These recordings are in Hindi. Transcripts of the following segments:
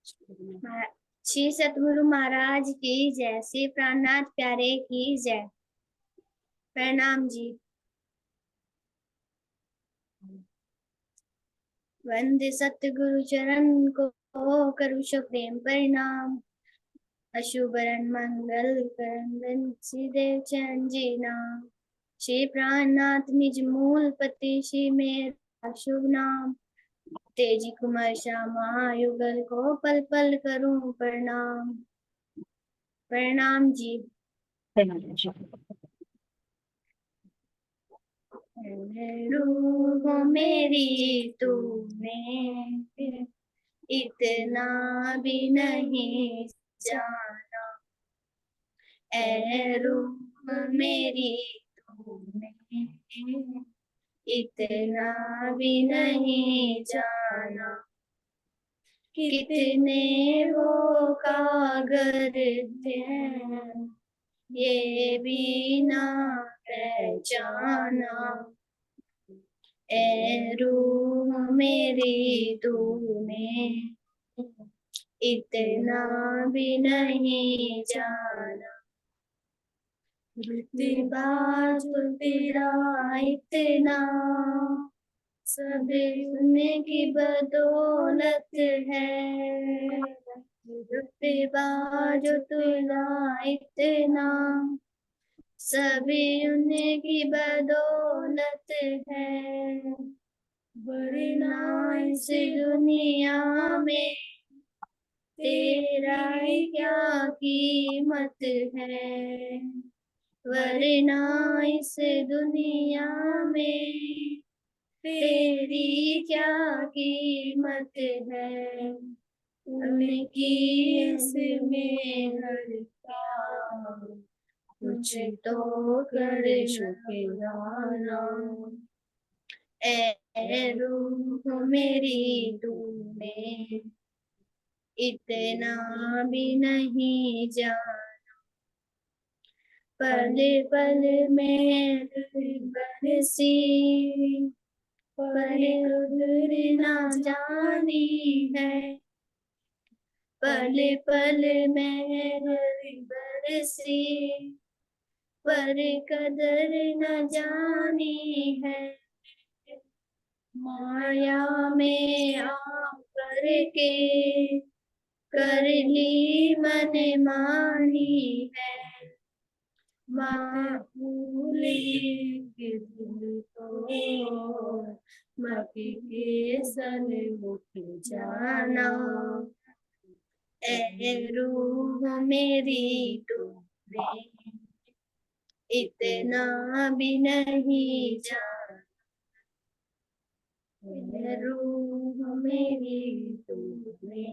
श्री सतगुरु महाराज की जय। श्री प्राणनाथ प्यारे की जय। प्रणाम जी। वंदे सतगुरु चरण को करूँ प्रेम परिणाम। अशुभरण मंगल करन देव चरण जी नाम। श्री प्राणनाथ निज मूल पति श्री मेरा शुभ नाम। तेजी कुमार श्यामा युगल को पल पल करूं प्रणाम। प्रणाम जी। रूह मेरी तूने इतना भी नहीं जाना। ऐ रूह मेरी तूने इतना भी नहीं जाना। कितने वो कागर हैं ये भी ना पहचाना। ऐ रूह मेरी तूने इतना भी नहीं जाना। रुतबा जो तेरा इतना सब की बदौलत है। रुतबा जो तेरा इतना सभी उनकी बदौलत है। वरना इस दुनिया में तेरा क्या कीमत है। वरना इस दुनिया में तेरी क्या कीमत है। उनकी इसमें हर कुछ तो कर शुक्राना। ऐ रूह मेरी तूने इतना भी नहीं जाना। पल पल में बरसी पर रुद्र ना जानी है। पल पल में बरसी पर कदर न जानी है। माया में आकर के कर ली मन मानी है। मामूली तो मकी के सन मुख जाना। ऐ रूह मेरी तूने इतना भी नहीं जाना। रूह मेरी तूने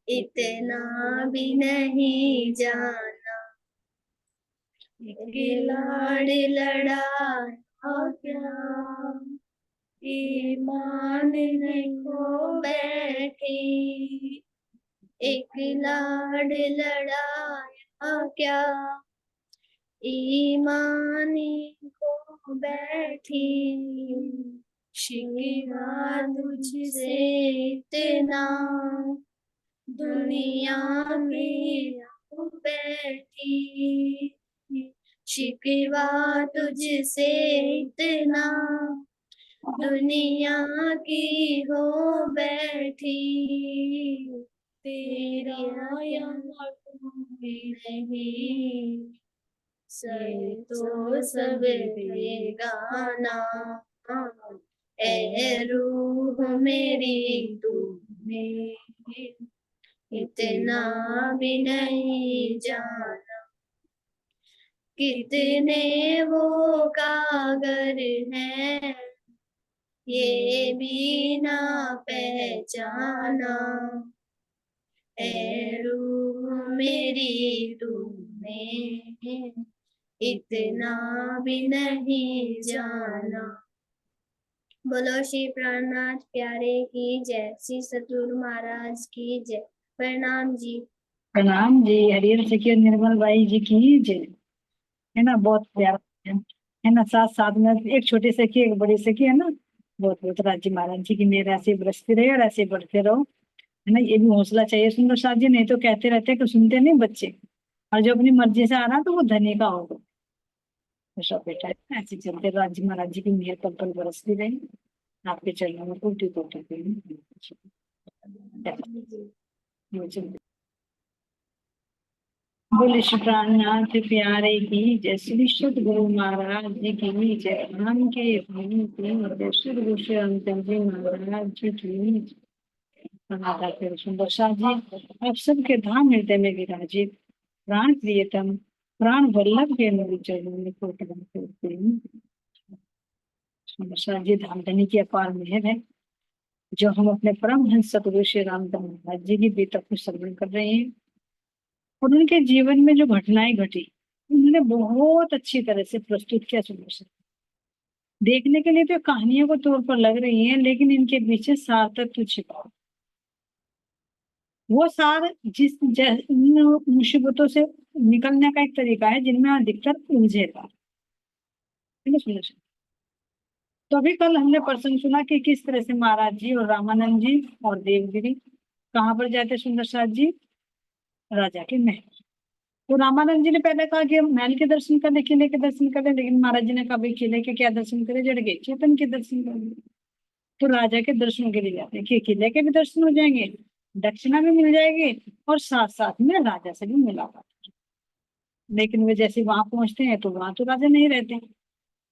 इतना भी नहीं जाना। एक लाड़ लड़ा क्या ईमान को बैठी। एक लाड़ लड़ाया क्या ईमानी को बैठी। शिकवा तुझसे इतना दुनिया में बैठी। शिकवा तुझसे इतना दुनिया की हो बैठी। तेरा यहाँ नहीं सर तो सब बेगाना। ऐ रूह मेरी तूने इतना भी नहीं जाना। कितने वो कागर हैं ये भी ना पहचाना। ऐ रूह मेरी तूने इतना भी नहीं जाना। बोलो श्री प्राणनाथ प्यारे की जय। श्री सतगुरु महाराज की जय। प्रणाम जी। प्रणाम जी। हरिहर सखी निर्मल बाई जी की जय। है ना, बहुत प्यारा है ना। साथ साथ में एक छोटी सखी एक बड़ी सखी है ना। बहुत बहुत राज्य महाराज जी की मेरे ऐसे बरसते रहे और ऐसे बढ़ते रहो। है ना, ये भी हौसला चाहिए सुंदर साथ जी, नहीं तो कहते रहते हैं कि सुनते नहीं बच्चे, और जो अपनी मर्जी से आ रहा तो वो धनी का होगा। ऐसा बेटा है, ऐसे चलते राज्य महाराज जी की मेहर पल पल बरसती रही, आपके चरणों में कोटि कोटि बोले श्री प्राणनाथ प्यारे की जय, श्री सद्गुरु महाराज जी की जय, राम के धनी की सद्गुरु श्री रामचंद्र जी महाराज जी की जय। सुंदर शाह जी आप सबके धाम हृदय में विराजित प्राण प्रियतम प्राण वल्लभ के मेरे चरणों में कोटि करते हैं। सुंदर शाह जी धाम धनी की अपार मेहर है, जो हम अपने परम हंस सतगुरु श्री रामदास महाराज जी की बेतक को श्रवण कर रहे हैं, और उनके जीवन में जो घटनाएं घटी उन्होंने बहुत अच्छी तरह से प्रस्तुत किया। सुंदर शाह देखने के लिए तो कहानियों को तौर पर लग रही है, लेकिन इनके पीछे सार तत्व छिपा, वो सार जिस इन मुसीबतों से निकलने का एक तरीका है जिनमें अधिकतर उलझेगा। तो अभी कल हमने प्रसंग सुना कि किस तरह से महाराज जी और रामानंद जी और देवगिरी कहाँ पर जाते सुंदर साथ जी, राजा के महल। तो रामानंद जी ने पहले कहा कि हम महल के दर्शन कर ले, किले के दर्शन कर ले, लेकिन महाराज जी ने कहा भाई किले के क्या दर्शन करे, जड़ गए चेतन के दर्शन करेंगे। तो राजा के दर्शनों के लिए जाते हैं कि किले के भी दर्शन हो जाएंगे, दक्षिणा भी मिल जाएगी, और साथ साथ में राजा से भी मुलाकात। लेकिन वे जैसे वहां पहुंचते हैं तो वहां तो राजा नहीं रहते,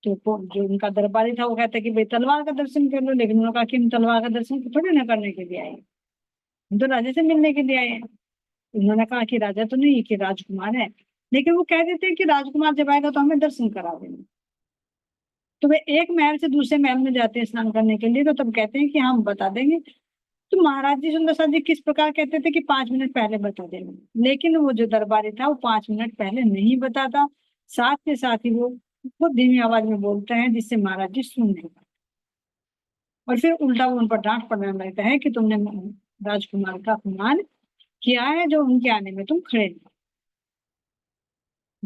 तो जो उनका दरबारी था वो कहता कि भाई तलवार का दर्शन कर लो, लेकिन उन्होंने कहा कि हम तलवार का दर्शन थोड़ी ना करने के लिए आए, हम तो राजा से मिलने के लिए आए हैं। उन्होंने कहा कि राजा तो नहीं, कि राजकुमार है, लेकिन वो कह देते हैं कि राजकुमार जब आएगा तो हमें दर्शन करा देना। तो वे एक महल से दूसरे महल में जाते हैं स्नान करने के लिए, तो तब कहते हैं कि हम बता देंगे। तो महाराज जी सुंदर साथ जी किस प्रकार कहते थे कि 5 मिनट पहले बता देंगे, लेकिन वो जो दरबारी था वो 5 मिनट पहले नहीं बताता, साथ के साथ ही वो बहुत धीमी आवाज में बोलता है जिससे महाराज जी सुन नहीं पाते, और फिर उल्टा वो उन पर डांट पड़ने लगता है कि तुमने राजकुमार का अपमान किया है, जो उनके आने में तुम खड़े नहीं।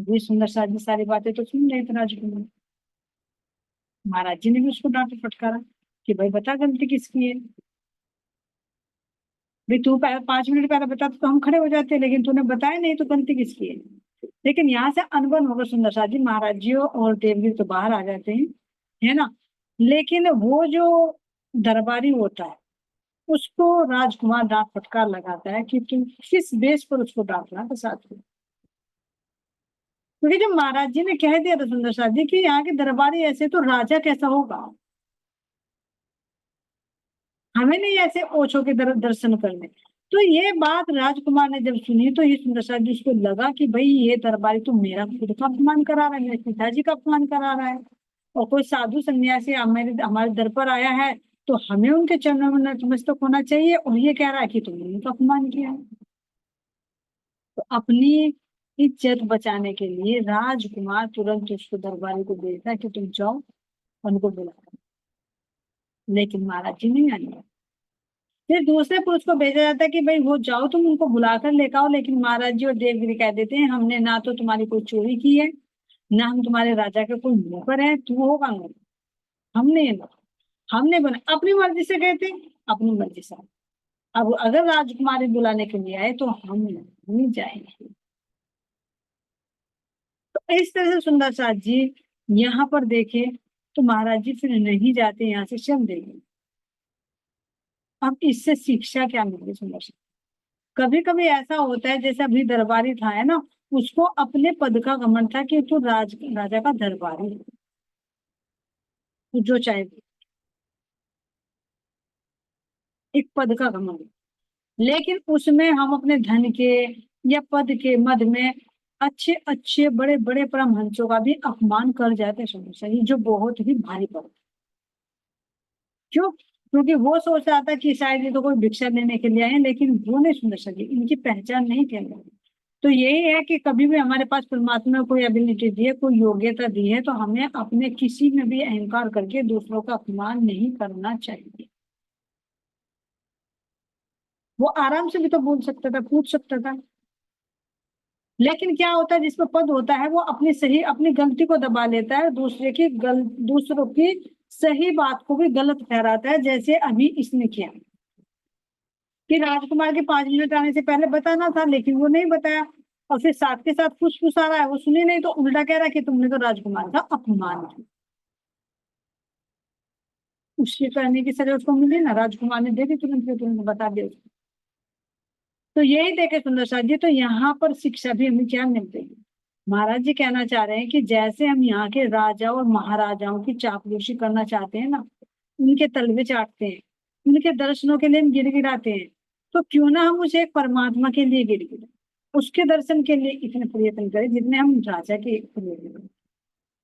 ये सुंदर साथ जी सारी बातें तो सुन रहे थे राजकुमार, महाराज जी ने भी उसको डांट फटकारा कि भाई बता गलती किसकी है, भाई तू 5 मिनट पहले बता तो हम खड़े हो जाते, लेकिन तूने बताया नहीं तो गलती किसकी है। लेकिन यहाँ से अनबन होकर सुंदर साथ जी महाराज जी और देवगिरी तो बाहर आ जाते हैं, है ना, लेकिन वो जो दरबारी होता है उसको राजकुमार डांट फटकार लगाता है कि तुम किस बेस पर उसको डांट रहा था साथ में, क्योंकि जब महाराज जी ने कह दिया था सुंदर साथ जी कि यहाँ के दरबारी ऐसे तो राजा कैसा होगा, हमें नहीं ऐसे ओछो के दर्शन करने। तो ये बात राजकुमार ने जब सुनी तो ये सुंदर साथ जी उसको लगा कि भाई ये दरबारी तो मेरा खुद का अपमान करा रहा है, मेरे पिताजी का अपमान करा रहा है, और कोई साधु सन्यासी हमारे दर पर आया है तो हमें उनके चरणों में नतमस्तक होना चाहिए, और ये कह रहा है कि तुमने उनका अपमान किया है। तो अपनी इज्जत बचाने के लिए राजकुमार तुरंत उसको दरबारी को भेजता है कि तुम जाओ उनको बुलाओ, लेकिन महाराज जी नहीं आएंगे। फिर दूसरे पुरुष को भेजा जाता है कि भाई वो जाओ तुम उनको बुलाकर लेकर आओ, लेकिन महाराज जी और देवगिरी कह देते हैं हमने ना तो तुम्हारी कोई चोरी की है, ना हम तुम्हारे राजा के कोई नौकर है, तू होगा ना, हमने हमने बना अपनी मर्जी से गए थे, अपनी मर्जी से। अब अगर राजकुमारी बुलाने के लिए आए तो हम नहीं जाएंगे। तो इस तरह से सुंदर साथ जी यहाँ पर देखे तो महाराज जी फिर नहीं जाते, यहाँ से चल देंगे। अब इससे शिक्षा क्या मिलेगी सुंदर साथ, कभी कभी ऐसा होता है जैसे अभी दरबारी था है ना, उसको अपने पद का घमंड था कि तो राजा का दरबारी है, तो जो चाहे एक पद का घमंड, लेकिन उसमें हम अपने धन के या पद के मद में अच्छे अच्छे बड़े बड़े परमहंसों का भी अपमान कर जाते हैं सही, जो बहुत ही भारी पड़ता। क्यों? क्योंकि वो सोच रहा था कि शायद ये तो कोई भिक्षा देने के लिए आए, लेकिन वो नहीं सुन सके, इनकी पहचान नहीं कर रही। तो यही है कि कभी भी हमारे पास परमात्मा ने कोई एबिलिटी दी है, कोई योग्यता दी है, तो हमें अपने किसी में भी अहंकार करके दूसरों का अपमान नहीं करना चाहिए। वो आराम से भी तो बोल सकता था, पूछ सकता था, लेकिन क्या होता है जिसमें पद होता है वो अपनी गलती को दबा लेता है, दूसरों की सही बात को भी गलत ठहराता है, जैसे अभी इसने किया। कि राजकुमार के 5 मिनट आने से पहले बताना था, लेकिन वो नहीं बताया। और फिर साथ के साथ फुसफुसा रहा है, वो सुनी नहीं, तो उल्टा कह रहा है कि तुमने तो राजकुमार का अपमान किया। उसके करने की सजा उसको मिली ना, राजकुमार ने देखी तुरंत बता दिया उसको। तो यही देखे सुंदर साथ जी, तो यहाँ पर शिक्षा भी हमें क्या मिल रही है। महाराज जी कहना चाह रहे हैं कि जैसे हम यहाँ के राजा और महाराजाओं की चापलूसी करना चाहते हैं ना, उनके तलवे चाटते हैं, उनके दर्शनों के लिए हम गिड़गिड़ाते हैं, तो क्यों ना हम उसे एक परमात्मा के लिए गिड़गिड़ाएं, उसके दर्शन के लिए इतने प्रयत्न करें जितने हम राजा के लिए करें।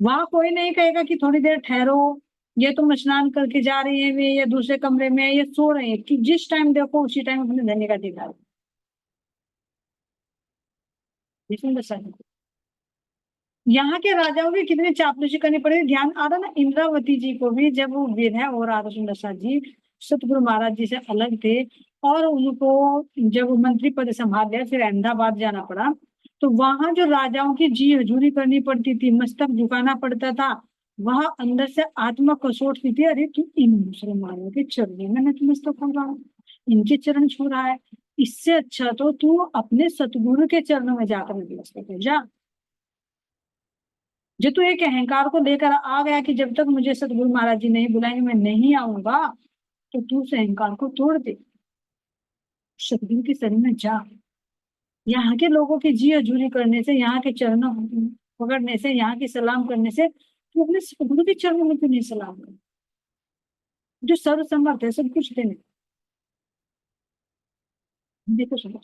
वहां कोई नहीं कहेगा कि थोड़ी देर ठहरो, ये तुम स्नान करके जा रही है, वे या दूसरे कमरे में ये सो रहे हैं, कि जिस टाइम देखो उसी टाइम अपने धन्य का दिखा रहे। यहाँ के राजाओं की कितनी चापलूसी करनी पड़ेगी, ध्यान आ रहा ना। इंद्रावती जी को भी जब वो विधवा हो रहा था, सुंदर साथ जी सतगुरु महाराज जी से अलग थे, और उनको जब मंत्री पद संभाल लिया, फिर अहमदाबाद जाना पड़ा, तो वहां जो राजाओं की जी हजूरी करनी पड़ती थी, मस्तक झुकाना पड़ता था, वहां अंदर से आत्मा कसोटती थी, अरे तू इन मुसलमानों के चरणों में नतमस्तक हो रहा है, इनके चरण छू रहा है, इससे अच्छा तो तू अपने सतगुरु के चरणों में जाकर नतमस्तक हो जा। जो तू एक अहंकार को लेकर आ गया कि जब तक मुझे सतगुरु महाराज जी नहीं बुलाएंगे मैं नहीं आऊंगा, तो तू उस अहंकार को तोड़ दे, सतगुरु के शरण में जा। यहाँ के लोगों की जी हजूरी करने से, यहाँ के चरणों पकड़ने से, यहाँ की सलाम करने से, तू अपने सतगुरु के चरणों में क्यों नहीं सलाम कर, जो सर्वसमर्थ है सब कुछ देने। देखो समझ,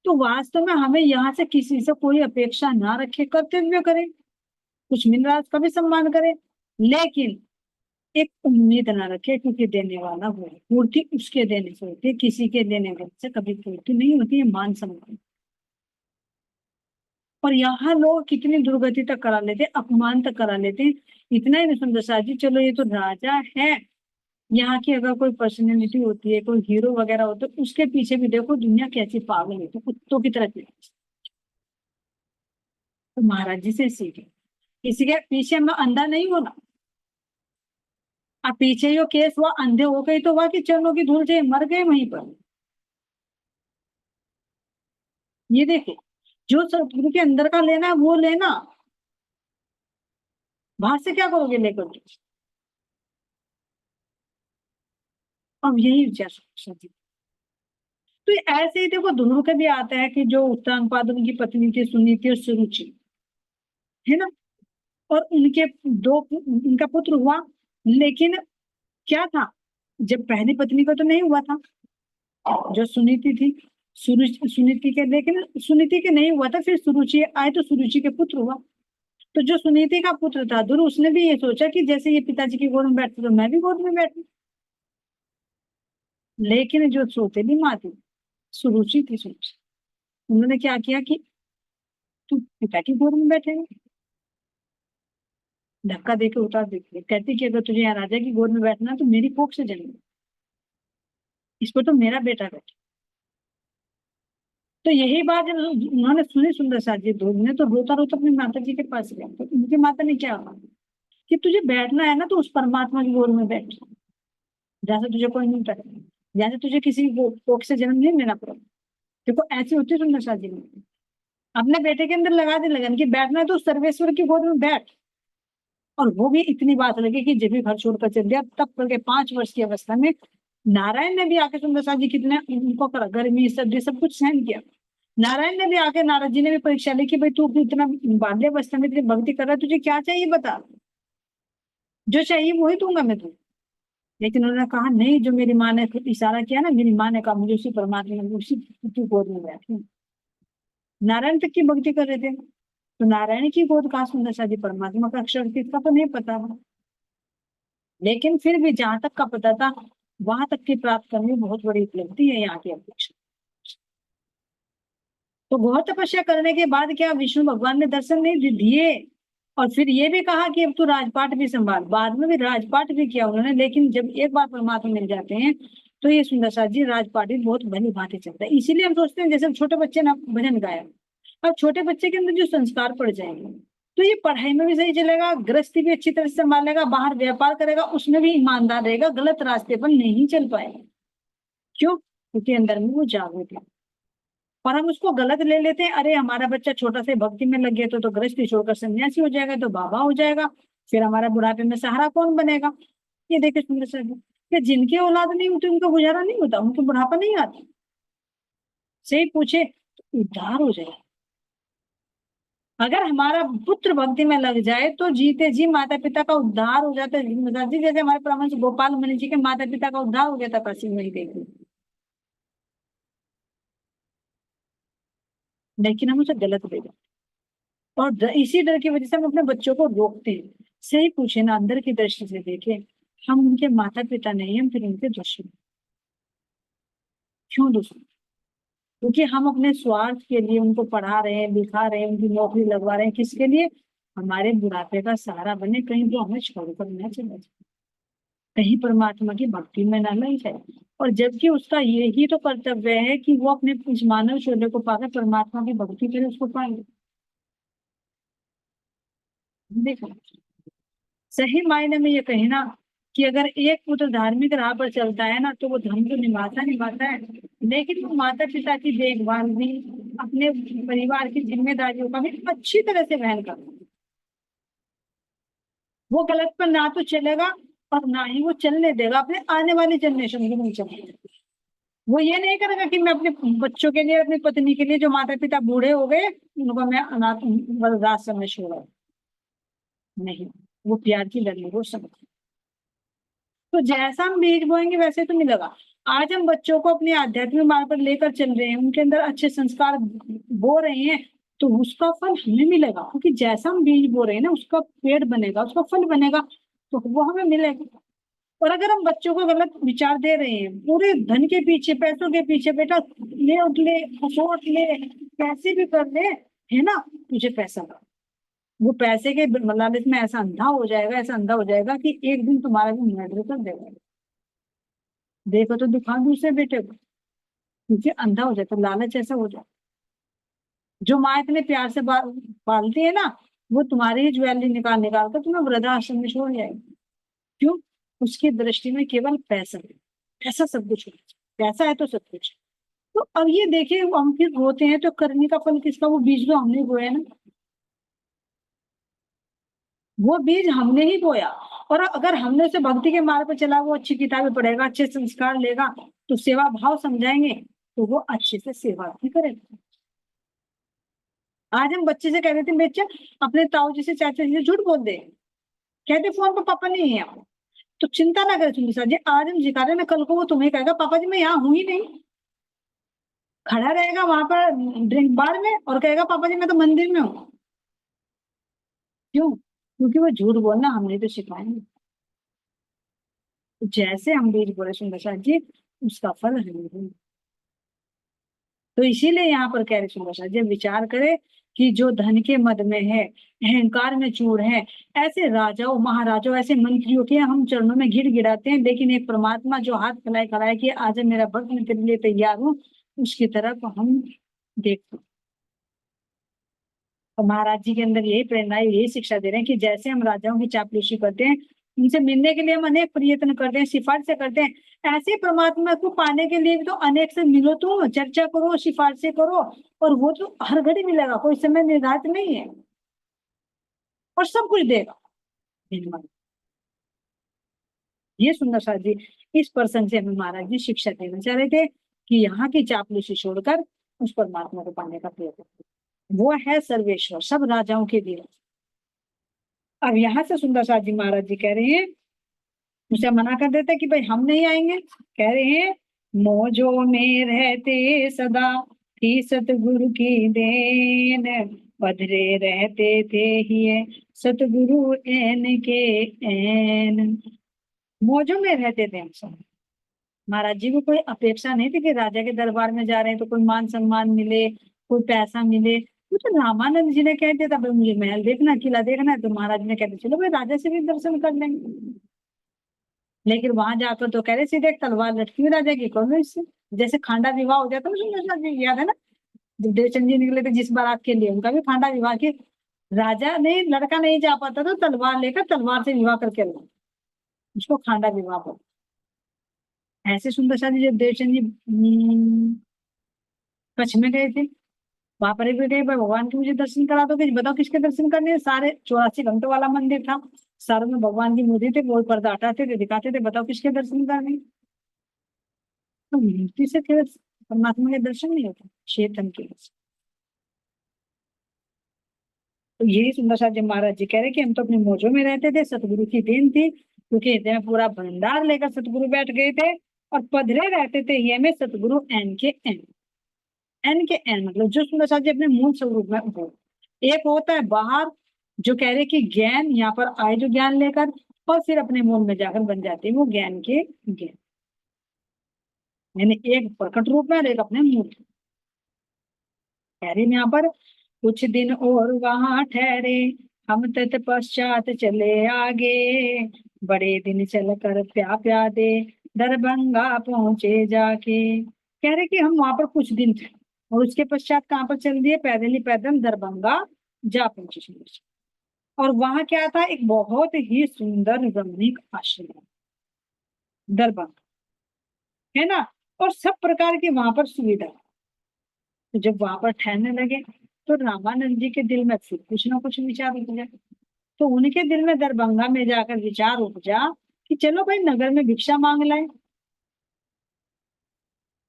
तो वास्तव में हमें यहाँ से किसी से कोई अपेक्षा ना रखे, कर्तव्य करें, कुछ मिल रहा है उसका भी सम्मान करें, लेकिन एक उम्मीद ना रखे, क्योंकि देने वाला वो है, पूर्ति उसके देने से होती है, किसी के देने से कभी पूर्ति नहीं होती है, मान सम्मान। और यहाँ लोग कितनी दुर्गति तक करा लेते, अपमान तक करा लेते हैं। इतना ही नहीं सुंदर साथ जी, चलो ये तो राजा है, यहाँ की अगर कोई पर्सनैलिटी होती है, कोई हीरो वगैरह होता है, उसके पीछे भी देखो दुनिया कैसी पागल है, तो कुत्तों की तरह चलती है। तो महाराज जी से सीखे, किसी के पीछे मैं अंधा नहीं होना। अब पीछे जो केस हुआ, अंधे हो गए तो वहां की चरणों की धूल से मर गए वहीं पर। ये देखो, जो सतगुरु के अंदर का लेना है वो लेना, बाहर से क्या करोगे लेकर के। अब यही विचार सती। तो ऐसे ही देखो ध्रुव के भी आता है कि जो उत्तानपाद उनकी पत्नी थी सुनीति और सुरुचि, है ना, और उनके दो उनका पुत्र हुआ, लेकिन क्या था, जब पहली पत्नी को तो नहीं हुआ था, जो सुनीति थी, सुनीति के, लेकिन सुनीति के नहीं हुआ था, फिर सुरुचि आए तो सुरुचि के पुत्र हुआ। तो जो सुनीति का पुत्र था ध्रुव, उसने भी ये सोचा कि जैसे ये पिताजी की गोद में बैठते तो मैं भी गोद में बैठू, लेकिन जो सौतेली माँ थी, सुरुचि थी, सुरुचि, उन्होंने क्या किया कि तू पिता की गोद में बैठेगा, धक्का देके उतार देती है, कहती कि अगर तुझे यहाँ राजा की गोद में बैठना है तो मेरी कोख से जन्म, इस पर तो मेरा बेटा बैठे। तो यही बात जब उन्होंने सुनी सुंदर साथ जी ध्रुव ने, तो रोता रोता अपनी माता जी के पास गया, तो उनकी माता ने क्या कहा कि तुझे बैठना है ना तो उस परमात्मा की गोद में बैठ, जैसे तुझे कोई नहीं बैठा, जैसे तुझे किसी कोख से जन्म नहीं लेना पड़ा। देखो ऐसी होती है सुंदर साथ जी ने अपने बेटे के अंदर लगा दी लगन कि बैठना है तो सर्वेश्वर की गोद में बैठ। और वो भी इतनी बात लगी कि जब भी घर छोड़कर चल दिया, तब करके 5 वर्ष की अवस्था में नारायण ने भी आके सुंदर साथ जी कितने उनको करा, गर्मी सर्दी सब कुछ सहन किया। नारायण ने भी आके, नारद जी ने भी परीक्षा ली कि भाई तू इतना बाल्य अवस्था में इतनी भक्ति कर रहा है, तुझे क्या चाहिए बता, जो चाहिए वही दूंगा मैं तुझे। लेकिन उन्होंने कहा नहीं, जो मेरी माँ ने इशारा किया ना, मेरी माँ ने कहा मुझे उसी परमात्मा ने उसी की गोद में बैठी, नारायण तक की भक्ति कर रहे थे। तो नारायण की गोद कहाँ सुंदर सा जी, परमात्मा का अक्षर थी, इसका तो नहीं पता था, लेकिन फिर भी जहां तक का पता था वहां तक की प्राप्त करनी बहुत बड़ी उपलब्धि है यहाँ की अपेक्षा। तो घोर तपस्या करने के बाद क्या विष्णु भगवान ने दर्शन नहीं दिए, और फिर ये भी कहा कि अब तू राजपाट भी संभाल, बाद में भी राजपाट भी किया उन्होंने। लेकिन जब एक बार परमात्मा मिल जाते हैं तो ये सुंदर साथ जी राजपाट भी बहुत भली भांति चलता है। इसीलिए हम सोचते हैं जैसे छोटे बच्चे ने भजन गाया, अब छोटे बच्चे के अंदर जो संस्कार पड़ जाएंगे तो ये पढ़ाई में भी सही चलेगा, गृहस्थी भी अच्छी तरह से संभालेगा, बाहर व्यापार करेगा उसमें भी ईमानदार रहेगा, गलत रास्ते पर नहीं चल पाएगा। क्यों? क्योंकि अंदर में वो जागृत है। और हम उसको गलत ले लेते हैं, अरे हमारा बच्चा छोटा से भक्ति में लग गया तो गृहस्थी छोड़कर सन्यासी हो जाएगा, तो बाबा हो जाएगा, फिर हमारा बुढ़ापे में सहारा कौन बनेगा। ये देखिए सुंदर सर, कि जिनकी औलाद नहीं होती उनका गुजारा नहीं होता, उनको बुढ़ापा नहीं आता। सही पूछे तो उद्धार हो जाए। अगर हमारा पुत्र भक्ति में लग जाए तो जीते जी माता पिता का उद्धार हो जाता है। जी जैसे हमारे परमहंस गोपाल मुनि जी के माता पिता का उद्धार हो गया था काशी में ही, देखिए। लेकिन हम उसे गलत ले जाते, और इसी डर की वजह से हम अपने बच्चों को रोकते हैं। सही पूछे ना, अंदर की दृष्टि से देखे, हम उनके माता पिता नहीं, हम फिर उनके दुश्मन। क्यों दुश्मन? क्योंकि हम अपने स्वार्थ के लिए उनको पढ़ा रहे हैं, लिखा रहे हैं, उनकी नौकरी लगवा रहे हैं। किसके लिए? हमारे बुढ़ापे का सहारा बने, कहीं वो हमें छोड़कर न चले जाए, कहीं परमात्मा की भक्ति में न लग जाए। और जबकि उसका यही तो कर्तव्य है कि वो अपने इस मानव शोले को पाकर परमात्मा की भक्ति करे, उसको पाएंगे। देखो, सही मायने में ये कहे ना कि अगर एक पुत्र धार्मिक राह पर चलता है ना, तो वो धर्म तो निभाता है, लेकिन वो माता पिता की देखभाल भी, अपने परिवार की जिम्मेदारियों का भी अच्छी तरह से वहन करता है। वो गलत पर ना तो चलेगा और ना ही वो चलने देगा अपने आने वाली जनरेशन को नहीं चलने। वो ये नहीं करेगा कि मैं अपने बच्चों के लिए, अपनी पत्नी के लिए, जो माता पिता बूढ़े हो गए उनको मैं अनाथ वृद्धाश्रम में छोड़ा, नहीं। वो प्यार की लड़ी वो समझ। तो जैसा हम बीज बोएंगे वैसे तो मिलेगा। आज हम बच्चों को अपने आध्यात्मिक मार्ग पर लेकर चल रहे हैं, उनके अंदर अच्छे संस्कार बो रहे हैं, तो उसका फल हमें मिलेगा। क्योंकि जैसा हम बीज बो रहे हैं ना, उसका पेड़ बनेगा, उसका फल बनेगा, तो वो हमें मिलेगा। और अगर हम बच्चों को गलत विचार दे रहे हैं, पूरे धन के पीछे, पैसों के पीछे, बेटा ले उठ ले, सोच ले, कैसे भी कर ले, है ना, तुझे पैसा ला, वो पैसे के लालच में ऐसा अंधा हो जाएगा, ऐसा अंधा हो जाएगा कि एक दिन तुम्हारा भी मर्डर कर देगा। देखो तो दिखा दूसरे बेटे को, क्योंकि अंधा हो जाता, लालच ऐसा हो जाता। जो माँ इतने प्यार से पालती है ना, वो तुम्हारी ही ज्वेलरी निकाल निकाल कर तुम्हें वृद्धाश्रम में छोड़ जाएगी। क्यों? उसकी दृष्टि में केवल पैसा है, पैसा सब कुछ है, पैसा है तो सब कुछ है। तो अब ये देखिए, हम फिर रोते हैं तो करने का फल किसका? वो बीज तो हमने बोया ना, वो बीज हमने ही बोया। और अगर हमने उसे भक्ति के मार्ग पर चला, वो अच्छी किताबें पढ़ेगा, अच्छे संस्कार लेगा, तो सेवा भाव समझाएंगे, तो वो अच्छे से सेवा भी करेगा। आज हम बच्चे से कह देते हैं, बच्चा अपने ताऊ जी से, चाचा जी से झूठ बोल दे, कहते फोन पर पापा नहीं है, तो चिंता ना करे सुनिए सर जी, आज हम जिका रहे, कल को वो तुम्हें कहेगा पापा जी मैं यहाँ हूं ही नहीं। खड़ा रहेगा वहां पर ड्रिंक बार में और कहेगा पापा जी मैं तो मंदिर में हूँ। क्यों? क्योंकि वो झूठ बोलना हमने तो सिखाया नहीं। जैसे हम बीज बोले सुंदर साथ जी, उसका फल हमें। तो इसीलिए यहाँ पर कह रहे सुंदर साथ जी, विचार करे कि जो धन के मद में है, अहंकार में चूर है, ऐसे राजाओं महाराजाओं, ऐसे मंत्रियों के हम चरणों में गिड़ गिड़ाते हैं, लेकिन एक परमात्मा जो हाथ फैलाए खड़ाए कि आज मेरा भक्त मैं तेरे लिए तैयार हूँ, उसकी तरफ हम देखते। और महाराज जी के अंदर यही प्रेरणा है, यही शिक्षा दे रहे हैं कि जैसे हम राजाओं की चापलूसी करते हैं, उनसे मिलने के लिए हम अनेक प्रयत्न करते हैं, सिफारिशें करते हैं, ऐसे परमात्मा को पाने के लिए भी तो अनेक से मिलो, तो चर्चा करो, सिफारिशें करो, और वो तो हर घड़ी मिलेगा, कोई समय निर्धारित नहीं है, और सब कुछ देगा। ये सुंदर साथ जी, इस प्रसंग से हमें महाराज जी शिक्षा देना चाह रहे थे कि यहाँ की चापलूसी छोड़कर उस परमात्मा को पाने का प्रयत्न करो। वो है सर्वेश्वर, सब राजाओं के दिल। अब यहाँ से सुंदर साथ जी महाराज जी कह रहे हैं, उसे मना कर देते कि भाई हम नहीं आएंगे। कह रहे हैं, मौजों में रहते सदा थी सतगुरु की देन, पधरे रहते थे ही सतगुरु एन के एन। मौजों में रहते थे हम सब। महाराज जी को कोई अपेक्षा नहीं थी कि राजा के दरबार में जा रहे हैं तो कोई मान सम्मान मिले, कोई पैसा मिले। वो तो रामानंद जी ने कह दिया था, भाई मुझे महल देखना, किला देखना है, तो महाराज ने कहते चलो भाई राजा से भी दर्शन कर लेंगे। लेकिन वहां जाकर तो कह रहे सीधे एक तलवार लटकी हुई राजा की, कौन इससे, जैसे खांडा विवाह हो जाता ना, याद है ना, जब देवचंद जी निकले थे जिस बारात के लिए, उनका भी खांडा विवाह के, राजा ने, लड़का नहीं जा पाता तो तलवार लेकर तलवार से विवाह करके लाया, उसको खांडा विवाह बोलते। ऐसे सुंदर शादी जब देवचंद जी कच्छ में गए थे, वहां पर एक गए भगवान के मुझे दर्शन करा दो, बताओ किसके दर्शन करने हैं? सारे 84 घंटों वाला मंदिर था, सारों में भगवान की मूर्ति थे, वो पर्दा हटाते थे दिखाते थे, बताओ किसके दर्शन करने हैं? तो मूर्ति से केवल परमात्मा के दर्शन नहीं होते, चेतन के दर्शन। तो यही सुंदर साहब जी महाराज जी कह रहे कि हम तो अपने मौजों में रहते थे, सतगुरु की देन थी, क्योंकि हृदय में पूरा भंडार लेकर सतगुरु बैठ गए थे और पधरे रहते थे ये में सतगुरु एन के एन। एन के एन मतलब जो सुंदर साहब जी अपने मूल स्वरूप में हो। एक होता है बाहर, जो कह रहे कि ज्ञान यहाँ पर आए जो ज्ञान लेकर, और फिर अपने मूल में जाकर बन जाते हैं वो ज्ञान के ज्ञान, यानी एक प्रकट रूप में और एक अपने मूल। कह रहे यहाँ पर कुछ दिन और वहां ठहरे, हम तत्पश्चात चले आगे, बड़े दिन चल कर प्या प्या दे, दरभंगा पहुंचे जाके। कह रहे कि हम वहां पर कुछ दिन थे और उसके पश्चात कहाँ पर चल दिए? पैदल ही पैदल दरभंगा जा पहुंचे। और वहां क्या था? एक बहुत ही सुंदर रमणीक आश्रम, दरभंगा, है ना, और सब प्रकार की वहां पर सुविधा। तो जब वहां पर ठहरने लगे तो रामानंद जी के दिल में फिर कुछ ना कुछ विचार उपजा। तो उनके दिल में दरभंगा में जाकर विचार उपजा कि चलो भाई नगर में भिक्षा मांग लाए।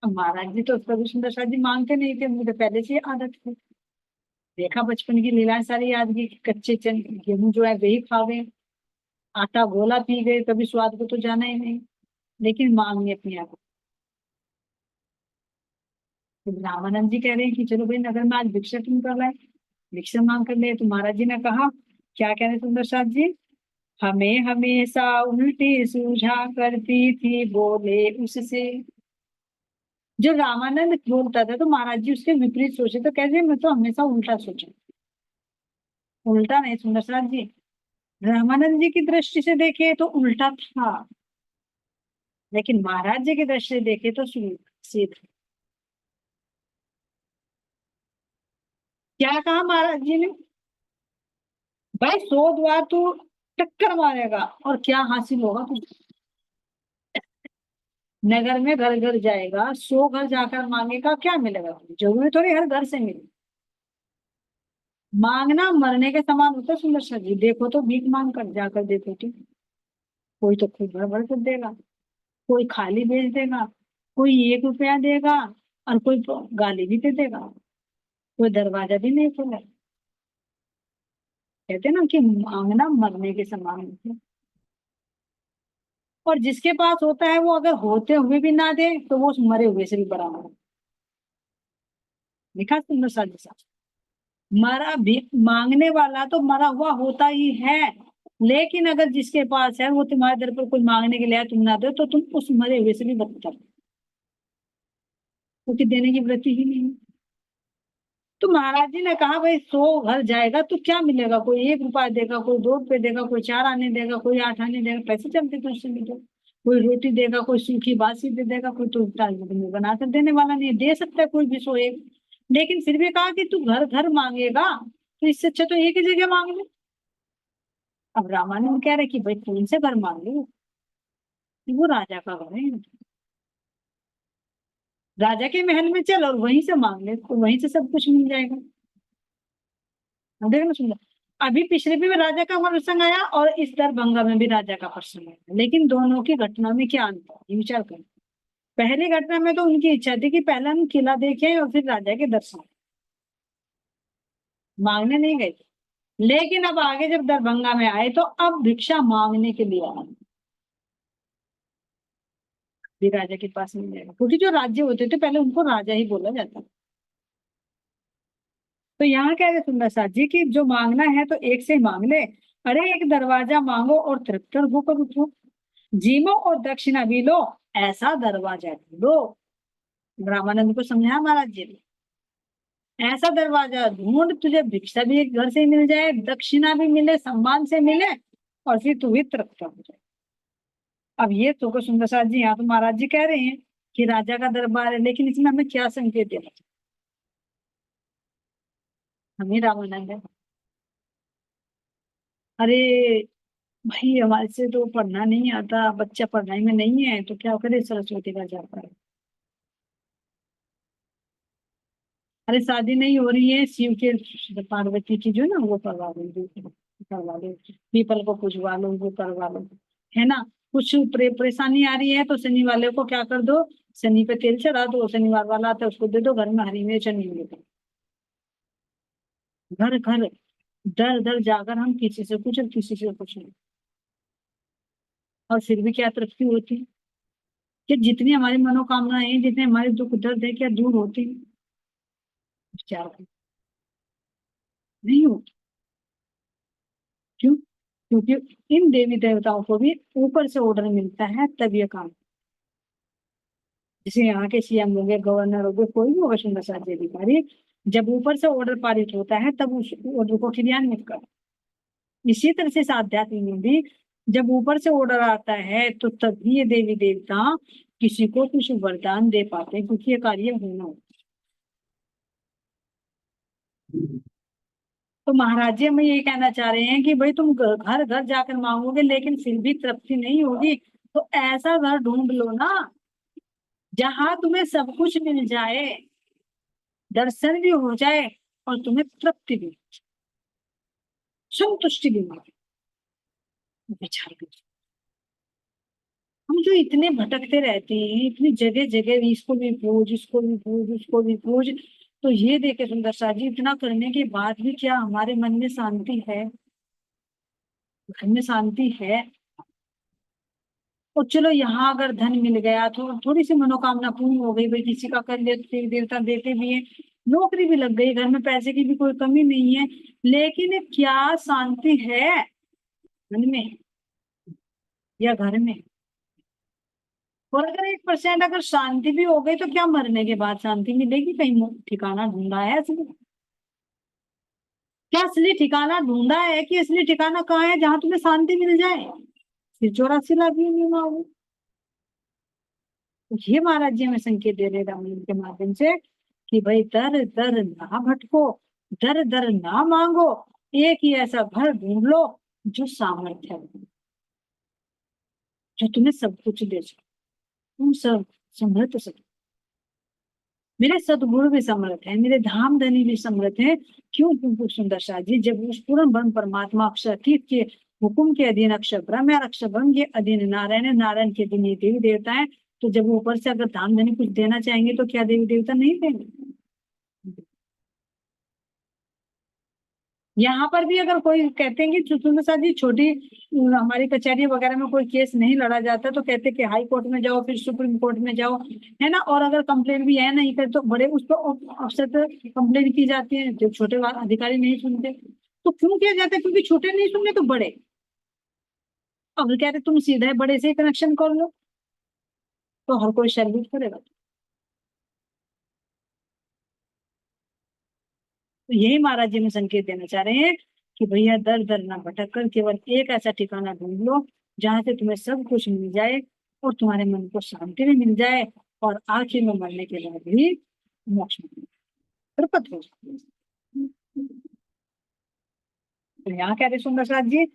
अब महाराज जी तो प्रभु सुंदर साहब जी मांगते नहीं थे, मुझे पहले से ही आदत थी। देखा बचपन की लीलाएं सारी याद की, कच्चे चन गेहूं जो है वही खा गए, आटा गोला पी गए, कभी स्वाद को तो जाना ही नहीं, लेकिन मांगनी अपनी आदत। तो रामानंद जी कह रहे हैं कि चलो भाई नगर में आज भिक्षा तुम कर लाए, भिक्षा मांग कर ले। तो महाराज जी ने कहा, क्या कह रहे सुंदर साहब जी? हमें हमेशा उल्टी सूझा करती थी बोले उससे। जो रामानंद बोलता था तो महाराज जी उसके विपरीत सोचे, तो कैसे? मैं तो हमेशा उल्टा सोचा। उल्टा नहीं सुंदर साहब जी, रामानंद जी की दृष्टि से देखे तो उल्टा था, लेकिन महाराज जी की दृष्टि से देखे तो सीधा। क्या कहा महाराज जी ने? भाई 100 द्वार तू टक्कर मारेगा और क्या हासिल होगा तुझे? नगर में घर घर जाएगा, 100 घर जाकर मांगेगा, क्या मिलेगा तुझे? जरूरी थोड़ी हर घर से मिले। मांगना मरने के समान होता है सुंदर सा जी। देखो तो भीख मांग कर जाकर देखो तो, कोई तो खूब भर भर कर देगा, कोई खाली भेज देगा, कोई 1 रुपया देगा और कोई तो गाली भी दे देगा, कोई दरवाजा भी नहीं खोला। कहते ना कि मांगना मरने के समान होता है। और जिसके पास होता है वो अगर होते हुए भी ना दे तो वो उस मरे हुए से भी बराबर है। लिखा सुंदर सा जी साहब, मरा भी मांगने वाला तो मरा हुआ होता ही है, लेकिन अगर जिसके पास है वो तुम्हारे दर पर कोई मांगने के लिए आए, तुम ना दो तो तुम उस मरे हुए से भी बदतर हो, क्योंकि देने की वृत्ति ही नहीं है। तो महाराज जी ने कहा भाई 100 घर जाएगा तो क्या मिलेगा? कोई 1 रुपया देगा, कोई 2 रुपये देगा, कोई 4 आने देगा, कोई 8 आने देगा, पैसे चलते तो उससे मिले। कोई रोटी देगा, कोई सूखी बासी दे देगा, कोई तो बनाकर देने वाला नहीं है। दे सकता है कोई भी 100 एक, लेकिन फिर भी कहा कि तू घर घर मांगेगा तो इससे अच्छा तो एक ही जगह मांग ले। अब रामानंद कह रहे कि भाई कौन से घर मांग ले? कि वो राजा का घर है, राजा के महल में चल और वहीं से मांग ले, तो वहीं से सब कुछ मिल जाएगा। अब देखना सुन, अभी पिछले भी राजा का प्रसंग आया और इस दरभंगा में भी राजा का प्रसंग आया, लेकिन दोनों की घटना में क्या अंतर है ये विचार करें। पहली घटना में तो उनकी इच्छा थी कि पहले हम किला देखें और फिर राजा के दर्शन, मांगने नहीं गए थे। लेकिन अब आगे जब दरभंगा में आए तो अब भिक्षा मांगने के लिए आए, भी राजा के पास मिल जाएगा, क्योंकि जो राज्य होते थे पहले उनको राजा ही बोला जाता। तो यहाँ कह रहे सुंदर साथ जी की जो मांगना है तो एक से मांग ले, अरे एक दरवाजा मांगो और तृप्त होकर उठो, जीवो और दक्षिणा भी लो, ऐसा दरवाजा ढूंढो। रामानंद को समझाया महाराज जी ने, ऐसा दरवाजा ढूंढ तुझे भिक्षा भी एक घर से मिल जाए, दक्षिणा भी मिले, सम्मान से मिले, और फिर तू भी तृप्त हो जाए। अब ये तो सुंदर साथ जी यहाँ तो महाराज जी कह रहे हैं कि राजा का दरबार है, लेकिन इसमें हमें क्या संकेत देना चाहिए? हमें रामानंद है, अरे भाई हमारे से तो पढ़ना नहीं आता, बच्चा पढ़ाई में नहीं है तो क्या करे, सरस्वती का जाता है। अरे शादी नहीं हो रही है, शिव के पार्वती की जो ना वो करवा लो, जो करवा लो, पीपल को पूजवा लो, वो करवा लो, है ना। कुछ परेशानी आ रही है तो शनि वाले को क्या कर दो, शनि पे तेल चढ़ा दो, शनिवार वाला आता है उसको दे दो, घर में हरी मिर्च नहीं मिलेगा। घर घर दर दर जाकर हम किसी से कुछ और किसी से कुछ नहीं, और फिर भी क्या तरक्की होती है, कि जितनी हमारी मनोकामनाएं हैं, जितने हमारे दुख दर्द है, क्या दूर होती है? विचार करो। नहीं होती। क्यों? क्योंकि इन देवी देवताओं को भी ऊपर से ऑर्डर मिलता है तब ये काम। जैसे यहाँ के सीएम हो गए, गवर्नर हो गए, कोई भी होगा सुंदर शास्त्री अधिकारी, जब ऊपर से ऑर्डर पारित होता है तब उस ऑर्डर को क्रियान्वित कर। इसी तरह से इस आध्यात्म में भी जब ऊपर से ऑर्डर आता है तो तभी ये देवी देवता किसी को कुछ वरदान दे पाते हैं, क्योंकि ये कार्य होना होता है। तो महाराज जी हमें ये कहना चाह रहे हैं कि भाई तुम घर घर जाकर मांगोगे लेकिन फिर भी तृप्ति नहीं होगी, तो ऐसा घर ढूंढ लो ना जहां तुम्हें सब कुछ मिल जाए, दर्शन भी हो जाए और तुम्हें तृप्ति भी, संतुष्टि भी मिले। विचार करो। हम जो इतने भटकते रहते हैं, इतनी जगह जगह इसको भी पूज, इसको भी पूज, उसको भी पूज, तो ये देखे सुंदर शाह जी, इतना करने के बाद भी क्या हमारे मन में शांति है? घर में शांति है? और चलो यहाँ अगर धन मिल गया तो थोड़ी सी मनोकामना पूर्ण हो गई, भाई किसी का कर लेते, देवता देते भी है, नौकरी भी लग गई, घर में पैसे की भी कोई कमी नहीं है, लेकिन क्या शांति है मन में या घर में? और अगर 1% अगर शांति भी हो गई तो क्या मरने के बाद शांति मिलेगी? कहीं ठिकाना ढूंढा है असली? क्या असली ठिकाना ढूंढा है कि असली ठिकाना कहाँ है जहां तुम्हें शांति मिल जाए? फिर 84 लाख नहीं मांगो। ये महाराज जी हमें संकेत दे रहे रामायण के माध्यम से कि भाई दर दर ना भटको, दर दर ना मांगो, एक ही ऐसा घर ढूंढ लो जो सामर्थ्य है, जो तुम्हें सब कुछ दे सके। तुम सब समर्थ सब, मेरे सदगुरु भी समर्थ है, मेरे धाम धनी भी समर्थ है। क्यों? क्योंकि सुंदर शाह जी जब उस पूर्ण ब्रह्म परमात्मा अक्षर तीर्थ के हुक्म के अधीन अक्षर ब्रह्म है, अक्षर ब्रह्म के अधीन नारायण है, नारायण के अधीन ये देवी देवता है, तो जब वो ऊपर से अगर धाम धनी कुछ देना चाहेंगे तो क्या देवी देवता नहीं देंगे? यहाँ पर भी अगर कोई कहते हैं कि सुंदर शाह जी छोटी हमारी कचहरी वगैरह में कोई केस नहीं लड़ा जाता, तो कहते हैं कि हाई कोर्ट में जाओ, फिर सुप्रीम कोर्ट में जाओ, है ना। और अगर कंप्लेन भी है नहीं करे तो बड़े उस पर अफसर पर कंप्लेन की जाती है, जो छोटे अधिकारी नहीं सुनते। तो क्यों किया जाता है? क्योंकि छोटे नहीं सुनने तो बड़े, अब कहते तुम सीधे बड़े से कनेक्शन कर लो तो हर कोई सैल्यूट करेगा। तो यही महाराज जी में संकेत देना चाह रहे हैं कि भैया दर दर ना भटक कर केवल एक ऐसा ठिकाना ढूंढ लो जहां से तुम्हें सब कुछ मिल जाए और तुम्हारे मन को शांति भी मिल जाए, और आखिर में मरने के बाद भी मोक्ष मिले, तृप्त हो जाए। तो यहाँ कह रहे सुंदर साथ जी,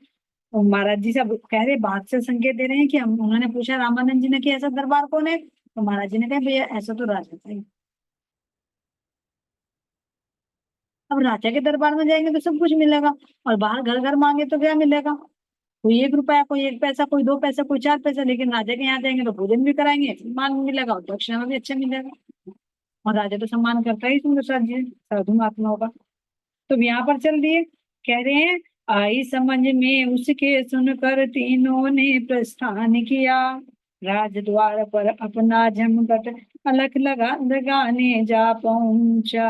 और महाराज जी सब कह रहे, बात से संकेत दे रहे हैं कि हम, उन्होंने पूछा रामानंद जी ने कि ऐसा दरबार कौन है, तो महाराज जी ने कहा भैया ऐसा तो राजा था ही। अब राजा के दरबार में जाएंगे तो सब कुछ मिलेगा, और बाहर घर घर मांगे तो क्या मिलेगा? कोई 1 रुपया, कोई 1 पैसा, कोई 2 पैसा, कोई 4 पैसा, लेकिन राजा के यहाँ जाएंगे तो भोजन भी कराएंगे, सम्मान भी मिलेगा और दक्षिणा भी अच्छा मिलेगा। और राजा तो सम्मान करता ही सुंदर साथ जी साधु महात्माओं का। तो यहाँ पर चल दिए, कह रहे हैं आई समझ में उसके सुनकर तीनों ने प्रस्थान किया, राजद्वार पर अपना जमघट अलख लगा लगाने जा पहुंचा।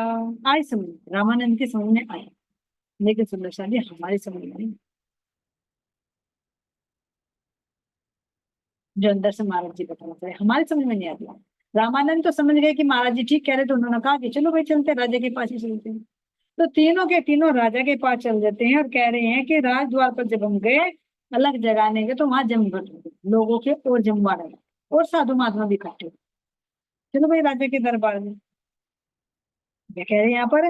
आई समझ, रामानंद के समझ में आई, लेकिन सुंदर साथ जी हमारी समझ में नहीं, जो अंदर से महाराज जी बताना चाहे हमारे समझ में नहीं आता। रामानंद तो समझ गए कि महाराज जी ठीक कह रहे, तो उन्होंने कहा कि चलो भाई चलते, राजा के पास ही चलते हैं। तो तीनों के तीनों राजा के पास चल देते हैं और कह रहे हैं कि राजद्वार पर जब हम गए अलग जगाने के तो वहां जमघट हो गए लोगों के, और जमवा रहे और साधु महात्मा भी इकट्ठे हुए। चलो भाई राजा के दरबार में, क्या कह रहे हैं यहाँ पर,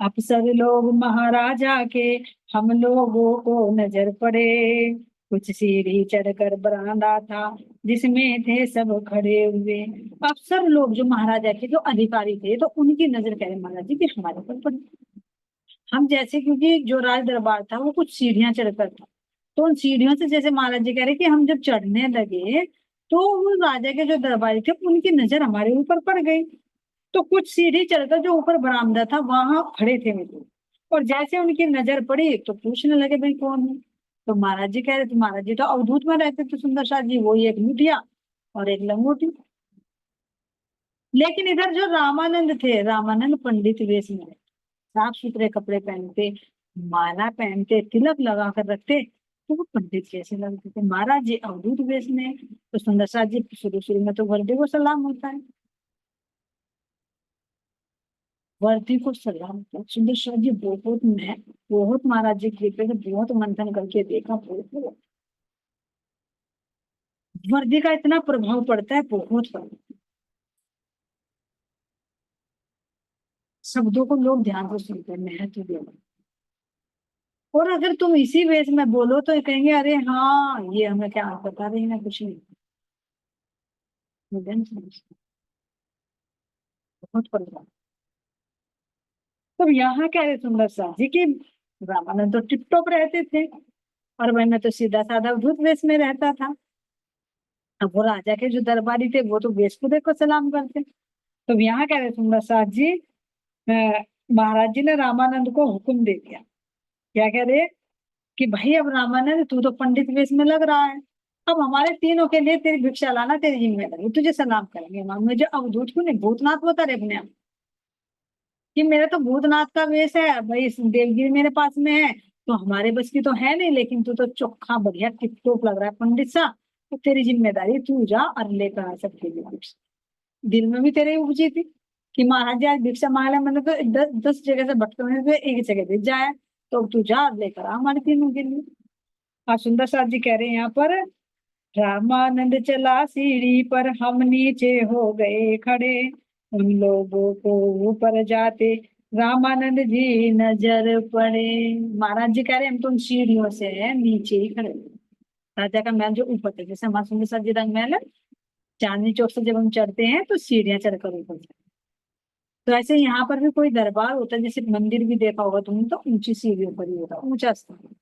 अफसर लोग महाराजा के हम लोगों को नजर पड़े, कुछ सीढ़ी चढ़कर बरामदा था जिसमें थे सब खड़े हुए। अफसर लोग जो महाराजा के जो अधिकारी थे तो उनकी नजर कह रहे महाराज जी कि हमारे पर पड़ी। हम जैसे, क्योंकि जो राज दरबार था वो कुछ सीढ़ियां चढ़कर था, तो उन सीढ़ियों से जैसे महाराज जी कह रहे कि हम जब चढ़ने लगे तो वो राजा के जो दरबारी थे उनकी नजर हमारे ऊपर पड़ गई। तो कुछ सीढ़ी चढ़कर जो ऊपर बरामदा था वहां खड़े थे वे लोग, और जैसे उनकी नजर पड़ी तो पूछने लगे भाई कौन है। तो महाराज जी कह रहे थे महाराज जी तो अवधूत में रहते थे सुंदर शाह जी, वही एक लुटिया और एक लंगोटी। लेकिन इधर जो रामानंद थे, रामानंद पंडित वेश में, साफ सुथरे कपड़े पहनते, माला पहनते, तिलक लगा कर रखते, तो वो पंडित जैसे लगते थे। महाराज जी अवधूत वेश में, तो सुंदर शाह जी शुरू शुरू में तो वर्दी को सलाम होता है, वर्दी को सलाम होता है। सुंदर शाह जी बहुत महाराज जी के पे बहुत मंथन करके देखा, बहुत वर्दी का इतना प्रभाव पड़ता है, बहुत पड़ता है। शब्दों को लोग ध्यान से सुनते हैं, महत्व देना। और अगर तुम इसी वेश में बोलो तो ये कहेंगे अरे हाँ ये हमें क्या बता रही है, कुछ नहीं। बहुत परेशान। तो यहाँ कह रहे सुंदर शाह जी की रामानंद तो टिप टॉप रहते थे और वह मैं तो सीधा साधा भूत वेश में रहता था। अब वो राजा के जो दरबारी थे वो तो वेश को देखो सलाम करते। तो यहाँ कह रहे सुंदर शाह जी, महाराज जी ने रामानंद को हुक्म दे दिया। क्या कह रहे कि भाई अब रामानंद तू तो पंडित वेश में लग रहा है, अब हमारे तीनों के लिए तेरी भिक्षा लाना तेरी जिम्मेदारी, तुझे सलाम करेंगे। मुझे अवधूत को नहीं भूतनाथ बता रहे अपने आप कि मेरा तो भूतनाथ का वेश है भाई, देवगिरी मेरे पास में है, तो हमारे बस की तो है नहीं, लेकिन तू तो चोखा बढ़िया टिप टॉप लग रहा है पंडित सा, तो तेरी जिम्मेदारी तू जा और लेकर आ सकते भिक्षा। दिल में भी तेरे उपजी थी कि महाराज जी आज भिक्षा मांगला, मैंने तो 10 जगह से भटके मैंने तो एक जगह दिख जाए, तो अब तू जा और लेकर आ हमारे तीनों के लिए। और सुंदर साथ जी कह रहे हैं यहाँ पर, रामानंद चला सीढ़ी पर हम नीचे हो गए खड़े, उन लोगों को ऊपर जाते रामानंद जी नजर पड़े। महाराज जी कह रहे हम तो उन सीढ़ियों से नीचे ही खड़े। राजा का महल जो ऊपर था, जैसे हमारा सुंदर साथ जी रंग महल है, चांदनी चौक से जब हम चढ़ते हैं तो सीढ़ियां चढ़कर ऊपर जाते, तो ऐसे यहाँ पर भी कोई दरबार होता है, जैसे मंदिर भी देखा होगा तुमने तो ऊंची सीढ़ियों पर ही होता, ऊंचा स्थान।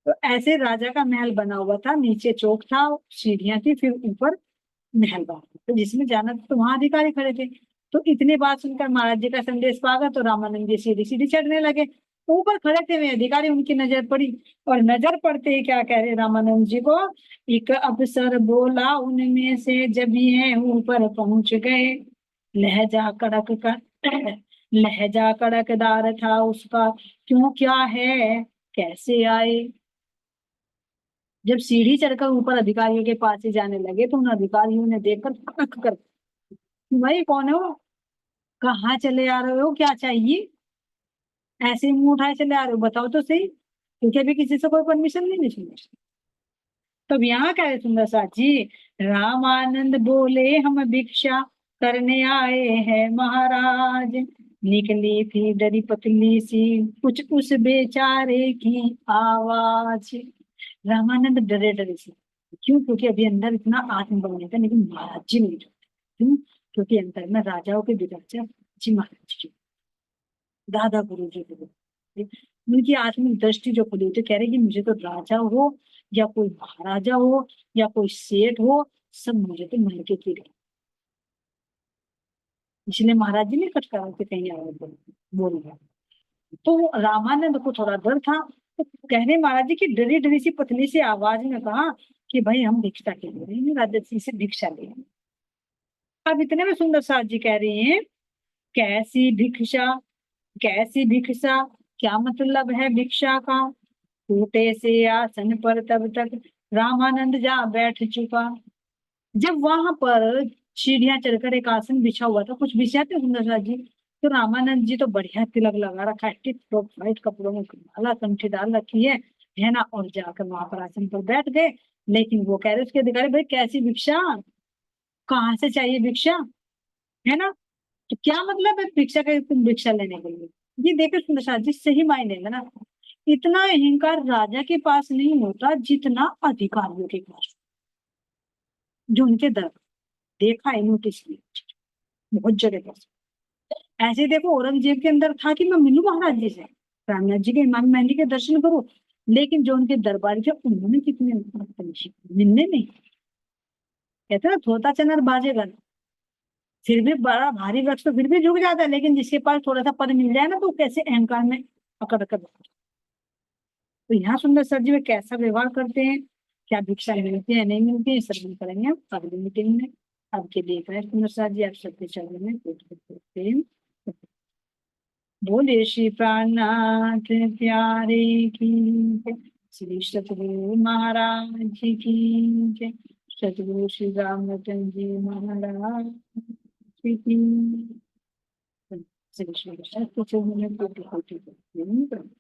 तो ऐसे राजा का महल बना हुआ था, नीचे चौक था, सीढ़ियां थी, फिर ऊपर महल बना, तो जिसमें जाना था तो वहां अधिकारी खड़े थे। तो इतनी बात सुनकर महाराज जी का संदेश पा गया, तो रामानंद जी सीढ़ी सीढ़ी चढ़ने लगे। ऊपर खड़े थे वे अधिकारी, उनकी नजर पड़ी, और नजर पड़ते ही क्या कह रहे रामानंद जी को, एक अफसर बोला उनमें से जब ये ऊपर पहुंच गए, लहजा कड़क का लहजा कड़कदार था उसका, क्यों क्या है कैसे आए। जब सीढ़ी चढ़कर ऊपर अधिकारियों के पास ही जाने लगे तो उन अधिकारियों ने देखकर फटक कर, भाई कौन हो, कहाँ चले आ रहे हो, क्या चाहिए, ऐसे ही मुंह उठाए चले आ रहे हो, बताओ तो सही, क्योंकि अभी किसी से कोई परमिशन नहीं सुनी। तब यहाँ कह रहे सुंदर साथ जी, रामानंद बोले हम भिक्षा करने आए हैं महाराज, निकली थी डरी पतली सी कुछ उस बेचारे की आवाज। रामानंद डरे डरे से, क्यों, क्योंकि अभी अंदर इतना आत्मबल नहीं था, लेकिन महाराज जी नहीं डरते। क्यों, क्योंकि अंदर में राजाओं के विराजा जी महाराज जी, दादा गुरु जी को उनकी आत्मिक दृष्टि जो खुली तो कह रहे कि मुझे तो राजा हो या कोई महाराजा हो या कोई सेठ हो, सब मुझे तो महल के कीड़े। इसलिए महाराज जी ने कटकारा के कहीं आवाज बोल गया। तो रामानंद को थोड़ा डर था, तो कहने महाराज जी की डरी डरी सी पतली सी आवाज में कहा कि भाई हम भिक्षा के लिए राजा जी से भिक्षा ले। अब इतने में सुंदर साथ जी कह रही हैं, कैसी भिक्षा, कैसी भिक्षा, क्या मतलब है भिक्षा का। टूटे से आसन पर तब तक रामानंद जा बैठ चुका। जब वहां पर सीढ़ियां चढ़कर एक आसन बिछा हुआ था, कुछ बिछाते सुंदर साथ जी, तो रामानंद जी तो बढ़िया तिलक लगा रखा है, टिप टॉप व्हाइट कपड़ों में माला कंठी डाल रखी है ना, और जाकर वहां पर आसन पर बैठ गए। लेकिन वो कह रहे उसके अधिकारी, भाई कैसी भिक्षा, कहाँ से चाहिए भिक्षा, है ना, तो क्या मतलब है भिक्षा का, तुम भिक्षा लेने के लिए। ये देखो सुंदर साथ जी सही मायने में ना, इतना अहंकार राजा के पास नहीं होता जितना अधिकारियों के पास, जो उनके दर देखा है, नोटिस किया बहुत जगह पर। ऐसे देखो औरंगजेब के अंदर था कि मैं मिलूं महाराज जी से, रामनाथ जी के, इमाम मेहंदी के दर्शन करूं, लेकिन जो उनके दरबारी थे उन्होंने कितने मिलने नहीं। कहते ना धोता चनर बाजेगर, फिर भी बड़ा भारी वृक्ष तो फिर भी झुक जाता है, लेकिन जिसके पास थोड़ा सा पद मिल जाए ना तो कैसे अहंकार में अकड़ कर। तो यहाँ सुंदर सर जी वे कैसा व्यवहार करते हैं, क्या भिक्षा मिलती है नहीं मिलती है, सब हम करेंगे अगली मीटिंग में। अब के देख रहे हैं सुंदर सर जी आप सबके चरणों में प्रेम। बोले श्री प्राणनाथ प्यारे की जय। श्री सतगुरु महाराज जी की जय। सतगुरु श्री रामरतन जी महाराज जी की। श्री श्री सत्य चरण में कोटि कोटि प्रणाम।